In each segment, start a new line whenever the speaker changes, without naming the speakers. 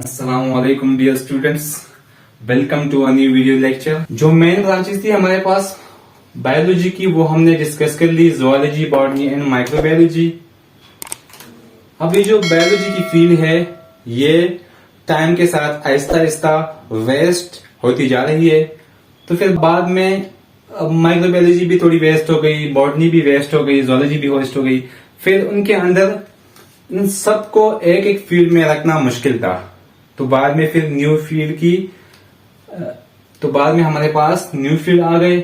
अस्सलामुअलैकुम dear students, welcome to a new video lecture. जो main branches थी हमारे पास बायोलॉजी की वो हमने डिस्कस कर ली, ज़ूलॉजी, बॉटनी एंड माइक्रोबायोलॉजी। अब ये जो बायोलॉजी की फील्ड है ये टाइम के साथ आहिस्ता आहिस्ता वेस्ट होती जा रही है। तो फिर बाद में माइक्रोबायोलॉजी भी थोड़ी वेस्ट हो गई, बॉटनी भी वेस्ट हो गई, ज़ूलॉजी भी वेस्ट हो गई। फिर उनके अंदर इन सबको एक एक फील्ड में रखना मुश्किल था। तो बाद में फिर न्यू फील्ड की तो बाद में हमारे पास न्यू फील्ड आ गए।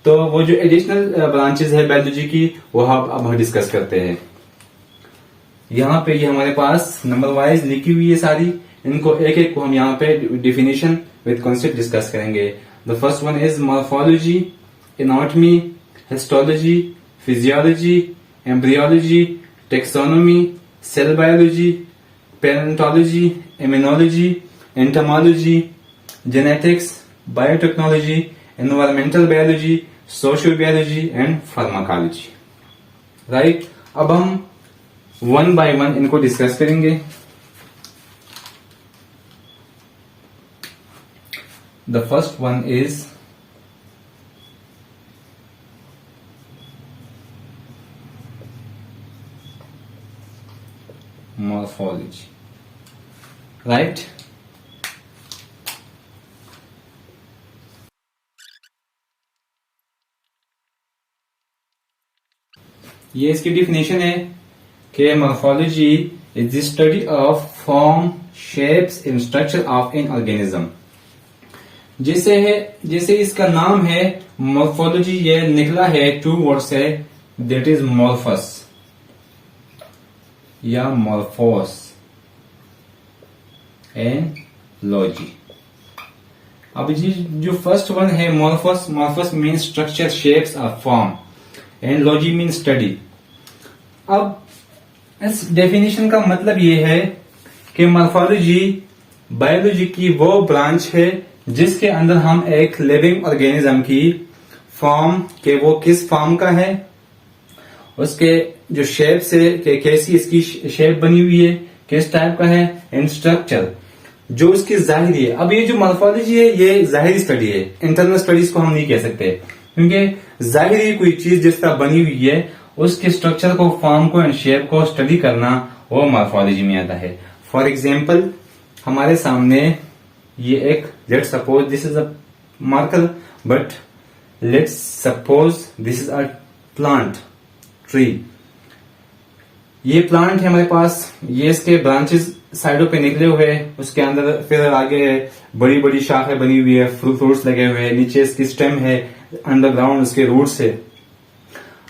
तो वो जो एडिशनल ब्रांचेस है बायोलॉजी की वो अब हम डिस्कस करते हैं। यहाँ पे ये हमारे पास नंबर वाइज लिखी हुई है सारी, इनको एक एक को हम यहाँ पे डिफिनेशन विद कॉन्सेप्ट डिस्कस करेंगे। The first one is morphology, anatomy, histology, physiology, embryology, taxonomy, cell biology, palaeontology, immunology, entomology, genetics, biotechnology, environmental biology, social biology and pharmacology. Right, अब हम वन बाय वन इनको discuss करेंगे। The first one is morphology. Right? ये इसकी definition है कि morphology is the study of form, shapes and structure of an organism. जैसे इसका नाम है मॉर्फोलॉजी, ये निकला है टू वर्ड से, दैट इज मॉर्फस या मॉर्फोस एंड लॉजी। अब जी जो फर्स्ट वन है मॉर्फस, मॉर्फस मीन स्ट्रक्चर, शेप्स और form, and logy mean study. अब इस डेफिनेशन का मतलब ये है कि मॉर्फोलॉजी बायोलॉजी की वो ब्रांच है जिसके अंदर हम एक लिविंग ऑर्गेनिज्म की फॉर्म के वो किस फॉर्म का है, उसके जो शेप से कि कैसी इसकी शेप बनी हुई है, किस टाइप का है, एंड स्ट्रक्चर जो उसकी जाहिरी है। अब ये जो मॉर्फोलॉजी है ये जाहिरी स्टडी है, इंटरनल स्टडीज को हम नहीं कह सकते, क्योंकि जाहिरी कोई चीज जिस तरह बनी हुई है उसके स्ट्रक्चर को, फॉर्म को एंड शेप को स्टडी करना वो मॉर्फोलॉजी में आता है। फॉर एग्जाम्पल हमारे सामने ये एक, let's suppose this is a marker, but let's suppose this is a plant, tree. ये प्लांट है हमारे पास, ये इसके ब्रांचेस साइडों पे निकले हुए हैं, उसके अंदर फिर आगे बड़ी बड़ी शाखें बनी हुई है, फ्रूट्स लगे हुए हैं, नीचे इसकी स्टेम है, अंडरग्राउंड उसके रूट्स है।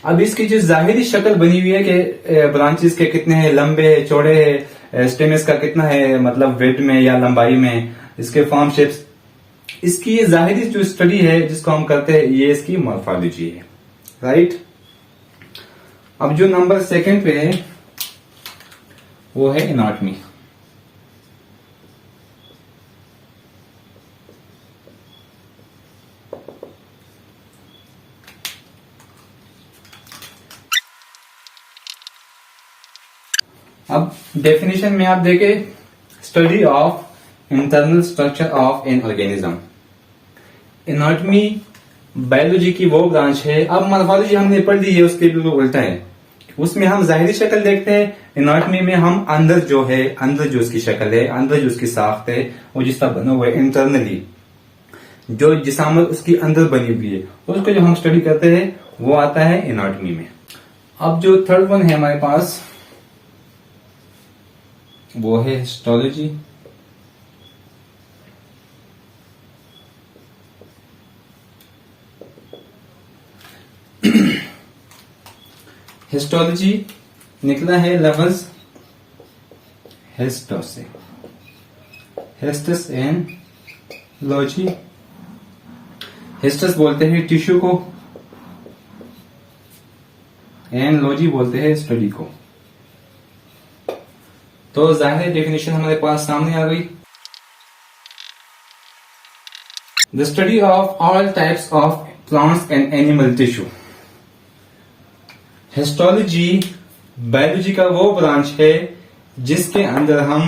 अब इसकी जो जाहिरी शक्ल बनी हुई है कि ब्रांचेस के कितने हैं, लंबे है, चौड़े है, स्टेम इसका कितना है, मतलब वेट में या लंबाई में, इसके फॉर्म शेप्स, इसकी ये जाहिरी जो स्टडी है जिसको हम करते हैं ये इसकी मॉर्फोलॉजी है। राइट, अब जो नंबर सेकंड पे है वो है एनाटॉमी। अब डेफिनेशन में आप देखें, study of internal structure of an organism. Anatomy biology की वो ब्रांच है। अब मॉर्फोलॉजी हमने पढ़ ली है, उसके बिल्कुल उल्टा है, उसमें हम जाहिरी शक्ल देखते हैं, एनाटॉमी में हम अंदर जो है, अंदर जो उसकी शक्ल है, अंदर जो उसकी साख्त है, वो जिस तरह बना हुआ है इंटरनली, जो जिसामत उसकी अंदर बनी हुई है, उसको जो हम स्टडी करते हैं वो आता है एनाटॉमी में। अब जो थर्ड वन है हमारे पास वो है हिस्टोलॉजी। हिस्टोलॉजी निकला है लफ्ज हिस्टो से, हिस्टस एंड लॉजी। हिस्टस बोलते हैं टिश्यू को, एंड लॉजी बोलते हैं स्टडी को। तो जाहिर डेफिनेशन हमारे पास सामने आ गई। The study of all types of plants and animal tissue. Histology biology का वो ब्रांच है जिसके अंदर हम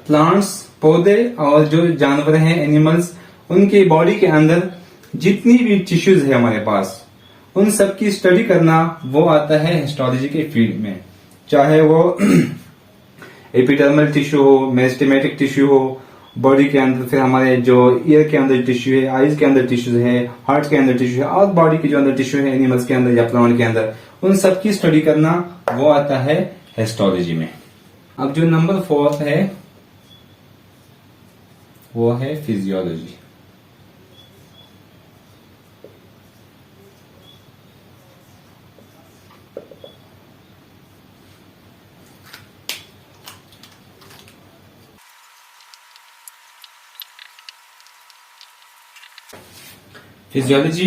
प्लांट्स, पौधे और जो जानवर हैं, एनिमल्स, उनके बॉडी के अंदर जितनी भी टिश्यूज है हमारे पास, उन सब की स्टडी करना वो आता है हिस्टोलॉजी के फील्ड में। चाहे वो एपिडर्मल टिश्यू हो, मेरिस्टेमेटिक टिश्यू हो बॉडी के अंदर, फिर हमारे जो ईयर के अंदर टिश्यू है, आईज के अंदर टिश्यू है, हार्ट के अंदर टिश्यू है, और बॉडी के जो अंदर टिश्यू है एनिमल्स के अंदर या प्लांट के अंदर, उन सब की स्टडी करना वो आता है हिस्टोलॉजी में। अब जो नंबर 4 है वो है physiology. Physiology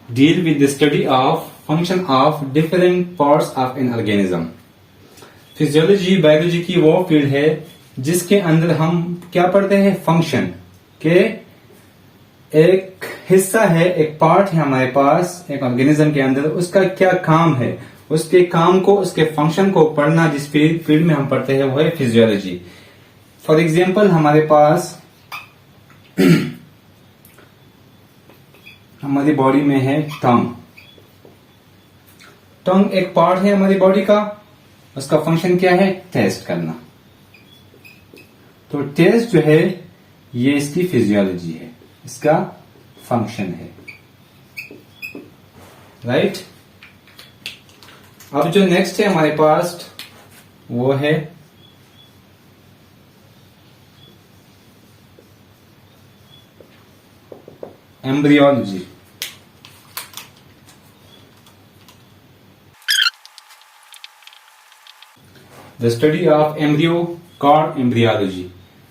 deal with the study of function of different parts of an organism. Physiology biology की वो फील्ड है जिसके अंदर हम क्या पढ़ते हैं, फंक्शन के एक हिस्सा है, एक पार्ट है हमारे पास एक ऑर्गेनिज्म के अंदर, उसका क्या काम है, उसके काम को, उसके फंक्शन को पढ़ना जिस फील्ड में हम पढ़ते हैं वो है फिजियोलॉजी। फॉर एग्जाम्पल हमारे पास हमारी बॉडी में है टंग। टंग एक पार्ट है हमारी बॉडी का, उसका फंक्शन क्या है, टेस्ट करना। तो टेस्ट जो है ये इसकी फिजियोलॉजी है, इसका फंक्शन है, राइट। अब जो नेक्स्ट है हमारे पास वो है embryology. The study of embryo called embryology.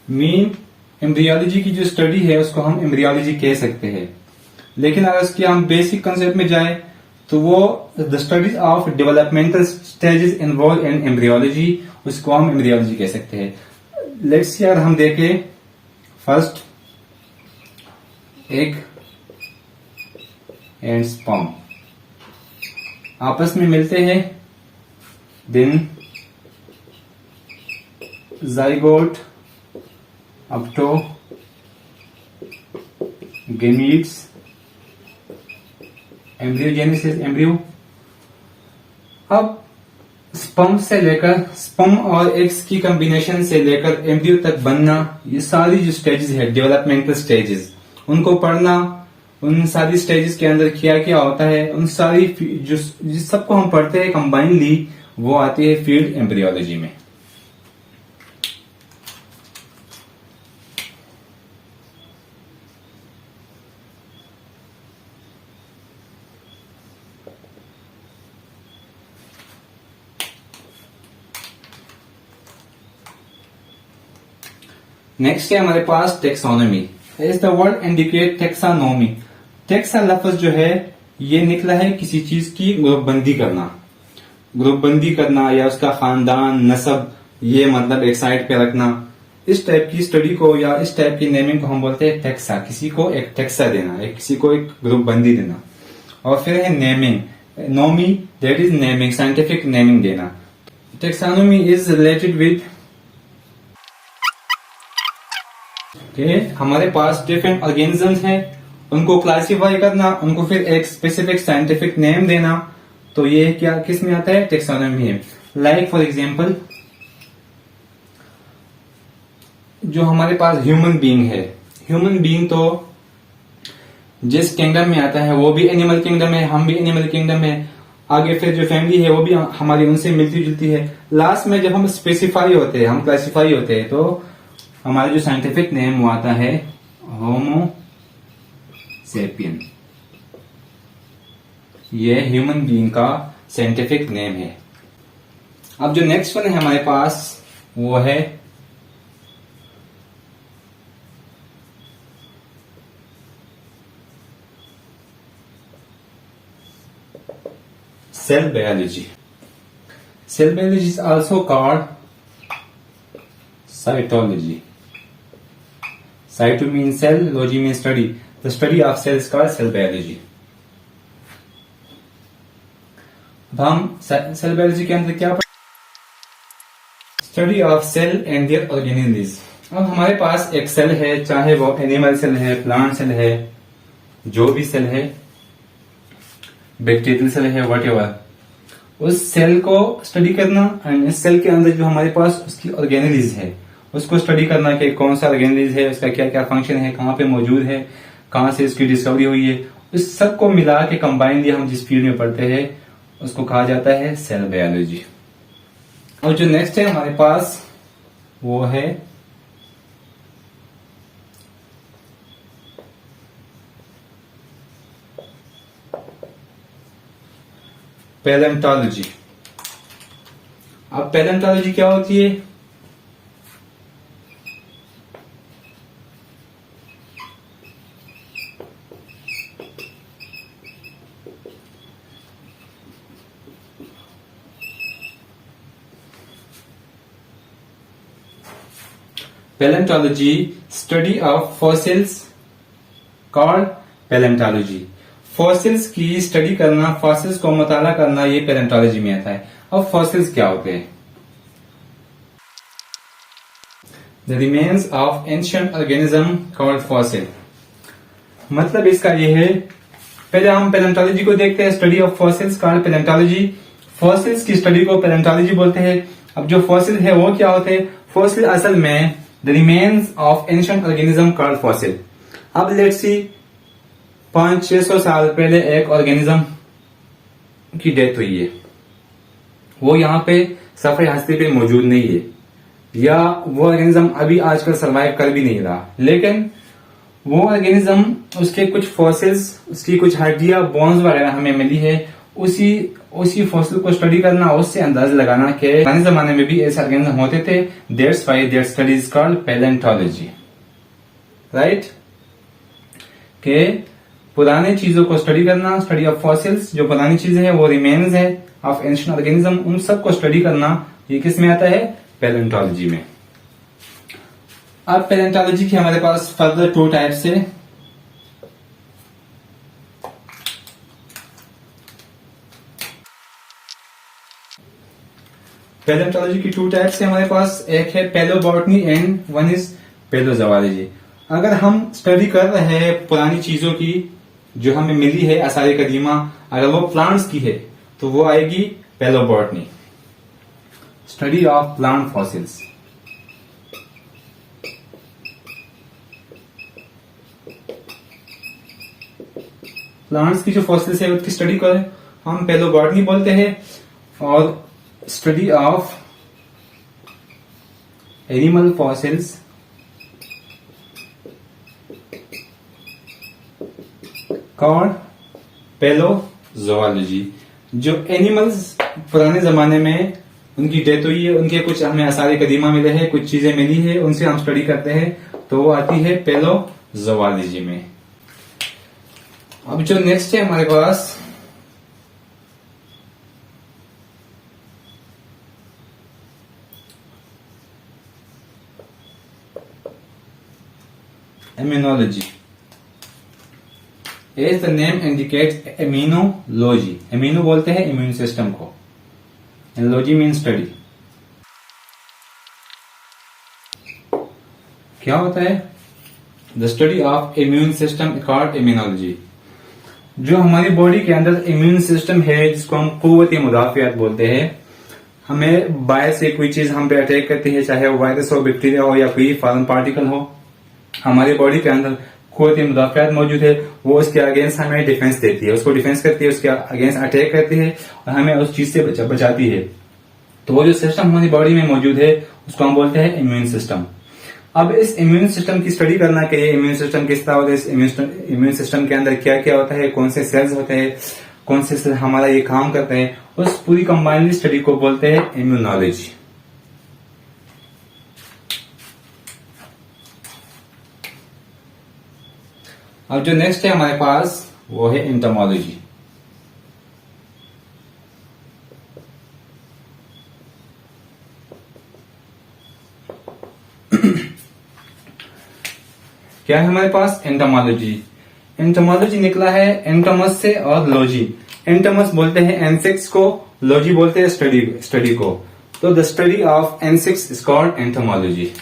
Mean embryology की जो स्टडी है उसको हम एम्ब्रियोलॉजी कह सकते हैं, लेकिन अगर उसकी हम बेसिक कंसेप्ट में जाए तो वो the studies of developmental stages involve in embryology, उसको हम एम्ब्रियोलॉजी कह सकते हैं। लेट्स यार हम देखें, फर्स्ट एग एंड स्पर्म आपस में मिलते हैं, then zygote up to gametes, embryogenesis, embryo. अब स्पर्म से लेकर, स्पर्म और एग्स की कॉम्बिनेशन से लेकर एम्ब्रियो तक बनना, ये सारी जो स्टेजेस है डेवलपमेंटल स्टेजेस, उनको पढ़ना, उन सारी स्टेजेस के अंदर क्या क्या होता है, उन सारी जो जिस सबको हम पढ़ते हैं कंबाइनली, वो आती है फील्ड एम्ब्रियोलॉजी में। नेक्स्ट है हमारे पास taxonomy. Is the word indicate taxonomy. Taxa लफ्ज जो है ये निकला है किसी चीज की ग्रुपबंदी करना, ग्रुपबंदी करना या उसका खानदान, नस्ब, ये मतलब एक साइड पे रखना। इस टाइप की स्टडी को या इस टाइप की नेमिंग को हम बोलते हैं टेक्सा। किसी को एक टेक्सा देना, एक किसी को एक ग्रुपबंदी देना। और फिर है naming, nomy, that is naming, scientific naming देना। टेक्सानोमी इज रिलेटेड विद हमारे पास डिफरेंट ऑर्गेनिजम्स हैं, उनको क्लासिफाई करना, उनको फिर एक स्पेसिफिक साइंटिफिक नेम देना। तो ये क्या किस में आता है, टेक्सोनॉमी है। लाइक फॉर एग्जांपल जो हमारे पास ह्यूमन बीइंग है, ह्यूमन बीइंग तो जिस किंगडम में आता है वो भी एनिमल किंगडम है, हम भी एनिमल किंगडम है। आगे फिर जो फैमिली है वो भी हमारी उनसे मिलती जुलती है। लास्ट में जब हम स्पेसिफाई होते हैं, हम क्लासिफाई होते हैं, तो हमारा जो साइंटिफिक नेम वो आता है होमो सेपियन। ये ह्यूमन बीइंग का साइंटिफिक नेम है। अब जो नेक्स्ट वन है हमारे पास वो है cell biology. Cell biology is also called cytology. Cyto means cell, logy means study. The study of cell is called cell biology. अब हम सेल बायोलॉजी के अंदर क्या पढ़, study of cell and their organelles. अब हमारे पास एक सेल है, चाहे वो एनिमल सेल है, प्लांट सेल है, जो भी सेल है, बैक्टीरियल सेल है, व्हाटएवर, उस सेल को स्टडी करना एंड इस सेल के अंदर जो हमारे पास उसकी ऑर्गेनेलिज है उसको स्टडी करना कि कौन सा ऑर्गेनेलिज है, उसका क्या क्या फंक्शन है, कहाँ पे मौजूद है, कहाँ से इसकी डिस्कवरी हुई है, उस सब को मिला के कंबाइनली हम जिस फील्ड में पढ़ते हैं उसको कहा जाता है सेल बायोलॉजी। और जो नेक्स्ट है हमारे पास वो है पैलेंटोलॉजी। अब पैलेंटोलॉजी क्या होती है? Palaeontology study of fossils called palaeontology. Fossils की स्टडी करना, फॉसिल्स को मुताला करना, ये पैलेंटोलॉजी में आता है। अब फॉसिल्स क्या होते हैं? The remains of ancient organism called fossil. मतलब इसका ये है, पहले हम पैलेंटोलॉजी को देखते हैं, study of fossils called palaeontology. Fossils की स्टडी को पैलेंटोलॉजी बोलते हैं। अब जो फॉसिल है वो क्या होते हैं? फॉसिल असल में the remains of ancient organism called fossil. अब लेट्स सी 500-600 साल पहले एक ऑर्गेनिज्म की डेथ हुई है, वो यहाँ पे सफेद हस्ती पे मौजूद नहीं है, या वो ऑर्गेनिज्म अभी आजकल सरवाइव कर भी नहीं रहा, लेकिन वो ऑर्गेनिज्म, उसके कुछ फॉसिल्स, उसकी कुछ हड्डियां, बोन्स वगैरह हमें मिली है, उसी फॉसिल को स्टडी करना, उससे अंदाजा लगाना कि पुराने जमाने में भी ऐसे ऑर्गेनिज्म होते थे। That's why that study is called palaeontology, right? के पुराने चीजों को स्टडी करना, स्टडी ऑफ फॉसिल्स, जो पुरानी चीजें हैं वो रिमेन्स है ऑफ एंशिएंट ऑर्गेनिज्म, उन सब को स्टडी करना, ये किस में आता है? पैलेंटोलॉजी में। अब पैलेंटोलॉजी के हमारे पास फर्दर 2 टाइप्स है। पैलेंटोलॉजी की 2 टाइप्स है हमारे पास, एक है पैलोबॉटनी एंड वन इज पैलोजोलॉजी। अगर हम स्टडी कर रहे हैं पुरानी चीजों की जो हमें मिली है आसार कदीमा, अगर वो प्लांट्स की है तो वो आएगी palaeobotany, study of plant fossils. Plants की जो फॉसिल्स है उसकी स्टडी को हम पैलोबॉटनी बोलते हैं, और study of animal fossils called palaeozoology. जो एनिमल्स पुराने जमाने में उनकी डेथ हुई है, उनके कुछ हमें आसार कदीमा मिले हैं, कुछ चीजें मिली है, उनसे हम स्टडी करते हैं, तो वो आती है पैलोजोलॉजी में। अब जो नेक्स्ट है हमारे पास immunology. As the name indicates, immunology, immuno बोलते हैं इम्यून सिस्टम को, लॉजी मीन स्टडी। क्या होता है? The study of immune system called immunology. जो हमारी बॉडी के अंदर इम्यून सिस्टम है, जिसको हम कुव्वत मुदाफियत बोलते हैं, हमें बाहर से कोई चीज हम पे अटैक करती है, चाहे वो वायरस हो, बैक्टीरिया हो, या कोई फॉरेन पार्टिकल हो, हमारी बॉडी के अंदर कुव्वत मुदाफियत मौजूद है, वो उसके अगेंस्ट हमें डिफेंस देती है, उसको डिफेंस करती है, उसके अगेंस्ट अटैक करती है और हमें उस चीज से बचाती है। तो वो जो सिस्टम हमारी बॉडी में मौजूद है उसको हम बोलते हैं इम्यून सिस्टम। अब इस इम्यून सिस्टम की स्टडी करना के लिए, इम्यून सिस्टम किस तरह होता है, इस इम्यून सिस्टम के अंदर क्या क्या होता है, कौन से सेल्स होते हैं, कौन से सेल हमारा ये काम करते हैं, उस पूरी कंबाइंड स्टडी को बोलते हैं इम्यूनोलॉजी। अब जो नेक्स्ट है हमारे पास वो है एंटोमोलॉजी। क्या है हमारे पास? एंटोमोलॉजी। एंटोमोलॉजी निकला है एंटोमस से और लॉजी। एंटोमस बोलते हैं इंसेक्ट्स को, लॉजी बोलते हैं स्टडी को। तो the study of insects is called entomology.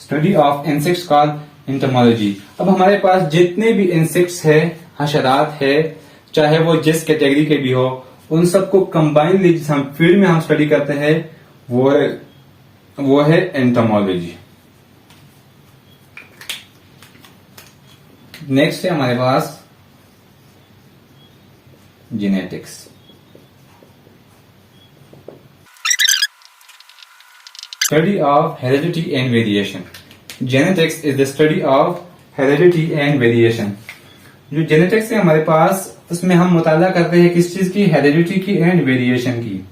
Study of insects called entomology. अब हमारे पास जितने भी इंसेक्ट्स है, हशरात है, चाहे वो जिस कैटेगरी के भी हो, उन सबको कंबाइनली जिस हम फील्ड में हम स्टडी करते हैं वो है एंटोमोलॉजी। नेक्स्ट है हमारे पास genetics. Study of heredity and variation. Genetics is the study of heredity and variation. जो जेनेटिक्स है हमारे पास, उसमें हम मुताला करते हैं किस चीज की? हेरिडिटी की एंड वेरिएशन की।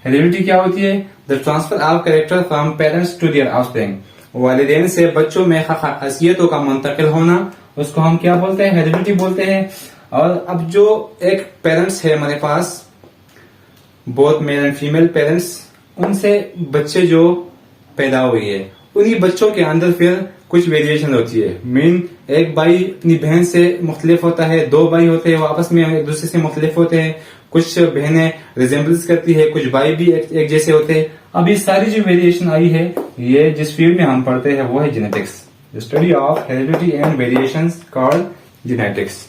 हेरिडिटी क्या होती है? The transfer of character from parents to their offspring. वालिदैन से बच्चों में खासियतों का मुंतकिल होना, उसको हम क्या बोलते हैं? हेरिडिटी बोलते हैं। और अब जो एक पेरेंट्स है हमारे पास, both male and female parents, उनसे बच्चे जो पैदा हुई है, उन्हीं बच्चों के अंदर फिर कुछ वेरिएशन होती है। मीन एक भाई अपनी बहन से मुख्तलिफ होता है, दो भाई होते हैं वो आपस में एक दूसरे से मुख्तलिफ होते हैं, कुछ बहनें रिजेंबल्स करती है, कुछ भाई भी एक जैसे होते हैं। अब ये सारी जो वेरिएशन आई है, ये जिस फील्ड में हम पढ़ते हैं वो है genetics. The study of heredity and variations called genetics.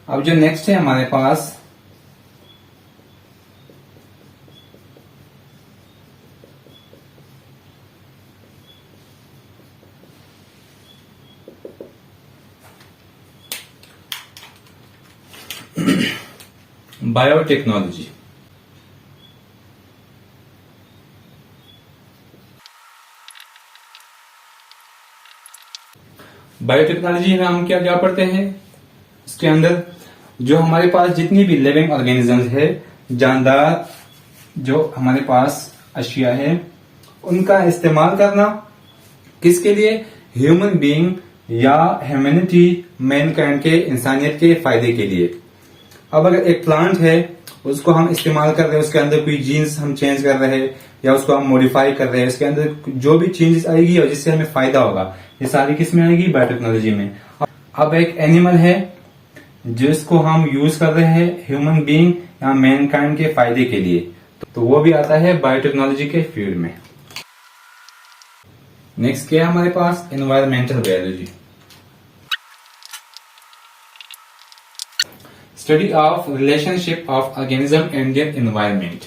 अब जो नेक्स्ट है हमारे पास बायोटेक्नोलॉजी। बायोटेक्नोलॉजी में हम क्या क्या पढ़ते हैं? इसके अंदर जो हमारे पास जितनी भी लिविंग ऑर्गेनिजम्स है, जानदार जो हमारे पास अशिया है, उनका इस्तेमाल करना किसके लिए? ह्यूमन बीइंग या ह्यूमैनिटी, मैनकाइंड के, इंसानियत के फायदे के लिए। अब अगर एक प्लांट है, उसको हम इस्तेमाल कर रहे हैं, उसके अंदर कोई जीन्स हम चेंज कर रहे हैं या उसको हम मॉडिफाई कर रहे हैं, उसके अंदर जो भी चेंजेस आएगी और जिससे हमें फायदा होगा, ये सारी किस में आएगी? बायोटेक्नोलॉजी में। अब एक एनिमल है जिसको हम यूज कर रहे हैं ह्यूमन बीइंग या मैनकाइंड के फायदे के लिए, तो वो भी आता है बायोटेक्नोलॉजी के फील्ड में। नेक्स्ट क्या है हमारे पास? Environmental biology. Study of relationship of organism and their environment.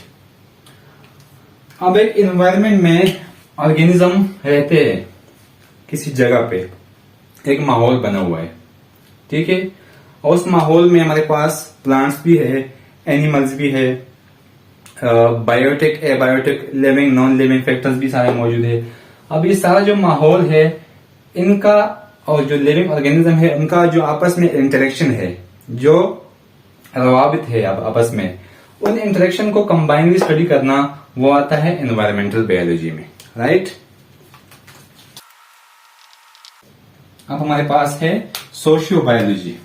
अब एक एनवायरमेंट में ऑर्गेनिज्म रहते हैं किसी जगह पे, एक माहौल बना हुआ है, ठीक है, और उस माहौल में हमारे पास प्लांट्स भी है, एनिमल्स भी है, biotic, abiotic, living, non living factors भी सारे मौजूद है। अब ये सारा जो माहौल है, इनका और जो लिविंग ऑर्गेनिज्म है, उनका जो आपस में इंटरेक्शन है, जो रवाबित है अब आपस में, उन इंटरेक्शन को कंबाइनली स्टडी करना, वो आता है एनवायरमेंटल बायोलॉजी में, राइट। अब हमारे पास है सोशियो बायोलॉजी।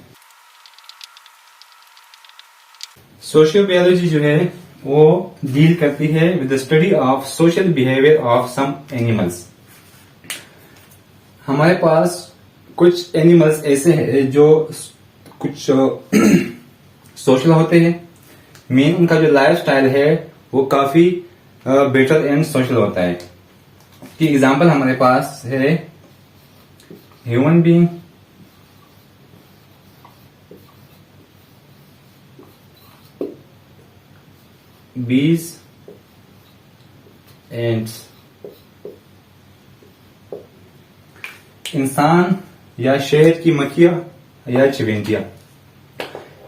सोशियो बायोलॉजी जो है वो डील करती है with the study of social behaviour of some animals. हमारे पास कुछ एनिमल्स ऐसे हैं जो कुछ सोशल होते हैं, मेन उनका जो लाइफ स्टाइल है वो काफी बेटर एंड सोशल होता है। की एग्जांपल हमारे पास है ह्यूमन बीइंग, bees, ants, इंसान या शहद की मक्खियां या चिविंटियां।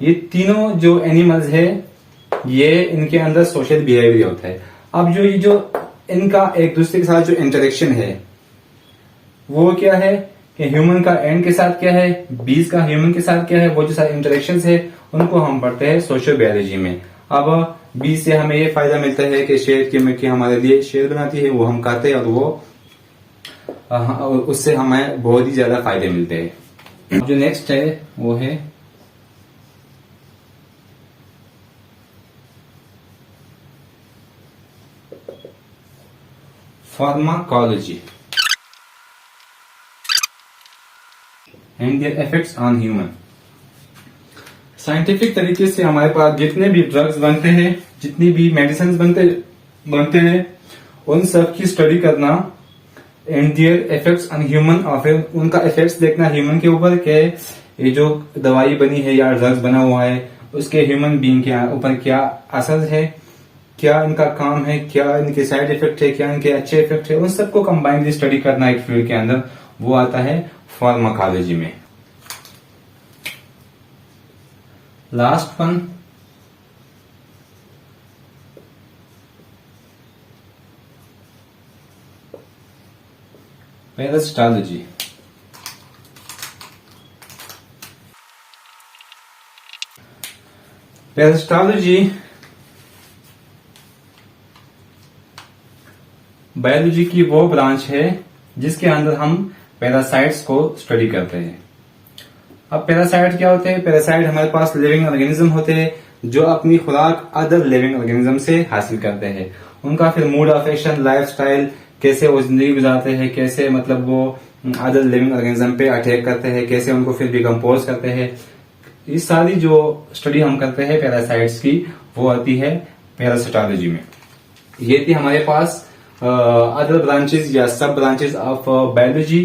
ये तीनों जो एनिमल्स है, ये इनके अंदर सोशल बिहेवियर होता है। अब जो ये जो इनका एक दूसरे के साथ जो इंटरेक्शन है वो क्या है कि ह्यूमन का एंड के साथ क्या है, बीज का ह्यूमन के साथ क्या है, वो जो सारे इंटरेक्शंस है उनको हम पढ़ते हैं सोशियो बायोलॉजी में। अब बीज से हमें ये फायदा मिलता है कि शहद की मक्खी हमारे लिए शहद बनाती है, वो हम खाते हैं और वो उससे हमें बहुत ही ज्यादा फायदे मिलते हैं। जो नेक्स्ट है वो है pharmacology and there effects on human. Scientific तरीके से हमारे पास जितने भी ड्रग्स बनते हैं, जितनी भी मेडिसिन बनते हैं, उन सब की स्टडी करना and there effects on human, और फिर उनका इफेक्ट्स देखना ह्यूमन के ऊपर के ये जो दवाई बनी है या ड्रग्स बना हुआ है उसके ह्यूमन बीइंग के ऊपर क्या असर है, क्या इनका काम है, क्या इनके साइड इफेक्ट है, क्या इनके अच्छे इफेक्ट है, उन सबको कंबाइनली स्टडी करना एक फील्ड के अंदर, वो आता है फार्माकोलॉजी में। Last one parasitology. Parasitology biology की वो ब्रांच है जिसके अंदर हम पैरासाइट्स को स्टडी करते हैं। अब पैरासाइट क्या होते हैं? पैरासाइट हमारे पास लिविंग ऑर्गेनिज्म होते हैं जो अपनी खुराक अदर लिविंग ऑर्गेनिज्म से हासिल करते हैं। उनका फिर mood off action, life style, कैसे वो जिंदगी गुजारते हैं, कैसे मतलब वो अदर लिविंग ऑर्गेनिज्म पे अटैक करते हैं, कैसे उनको फिर डिकम्पोज करते हैं, ये सारी जो स्टडी हम करते हैं पैरासाइट्स की वो आती है पैरासिटोलॉजी में। ये थी हमारे पास अदर ब्रांचेस या सब ब्रांचेस ऑफ बायोलॉजी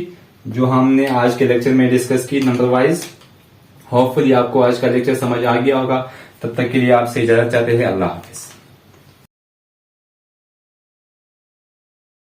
जो हमने आज के लेक्चर में डिस्कस की नंबर वाइज। होपफुली आपको आज का लेक्चर समझ आ गया होगा। तब तक के लिए आपसे इजाजत चाहते हैं। अल्लाह हाफिज।